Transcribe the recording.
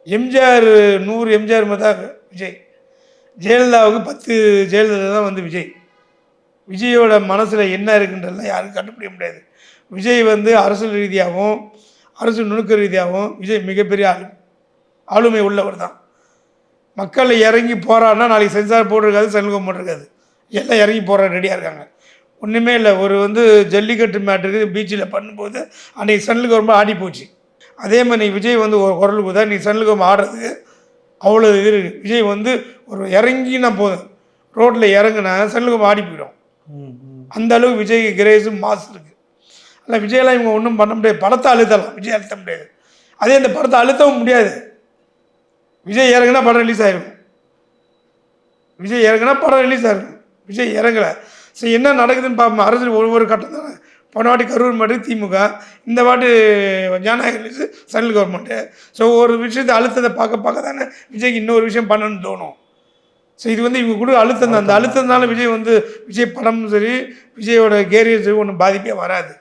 எம்ஜிஆர் 100 எம்ஜிஆர் மாதிரி தான் விஜய். ஜெயலலிதாவுக்கு 10 ஜெயலலிதா தான் வந்து விஜய். விஜயோட மனசில் என்ன இருக்குன்றதெல்லாம் யாரும் கண்டுபிடிக்க முடியாது. விஜய் வந்து அரசியல் ரீதியாகவும் அரசு நுணுக்க ரீதியாகவும் விஜய் மிகப்பெரிய ஆளுமை உள்ளவர் தான். மக்கள் இறங்கி போராடினா நாளைக்கு சென்சார் போட்டிருக்காது, சண்முகம் போட்டிருக்காது, எல்லாம் இறங்கி போராட ரெடியாக இருக்காங்க. ஒன்றுமே இல்லை. ஒரு வந்து ஜல்லிக்கட்டு மேட்டுக்கு பீச்சில் பண்ணும்போது அன்றைக்கி சண்முகம் ரொம்ப ஆடி போச்சு. அதே மாதிரி விஜய் வந்து ஒரு குரல் கொடுத்தா நீ சண்முகம் ஆடுறதுக்கு அவ்வளோ இது இருக்குது. விஜய் வந்து ஒரு இறங்கினா போதும், ரோட்டில் இறங்குனா சண்முகம் ஆடி போயிடும். அந்த அளவுக்கு விஜய் கிரேஸும் மாசு இருக்குது. ஆனால் விஜயெல்லாம் இவங்க ஒன்றும் பண்ண முடியாது. படத்தை அழுத்தலாம், விஜய் அழுத்த முடியாது. அதே இந்த படத்தை அழுத்தவும் முடியாது. விஜய் இறங்குனா படம் ரிலீஸ் ஆகிருக்கும். விஜய் இறங்குனா படம் ரிலீஸ் ஆகிருக்கும். விஜய் இறங்கலை. சரி, என்ன நடக்குதுன்னு பார்ப்போம். அரசியல் ஒவ்வொரு கட்டம் தானே. போன வாட்டி கரூர் மட்டும் திமுக, இந்த வாட்டி ஜனநாயக ரிலீஸு சென்ட்ரல் கவர்மெண்ட்டு. ஸோ ஒரு விஷயத்தை அழுத்தத்தை பார்க்க தானே விஜய்க்கு இன்னொரு விஷயம் பண்ணணும்னு தோணும். ஸோ இது வந்து இவங்க கூட அழுத்தம் தான். அந்த அழுத்தத்தினால விஜய் வந்து விஜய் படமும் சரி விஜயோட கேரியர் சரி ஒன்றும் பாதிப்பே வராது.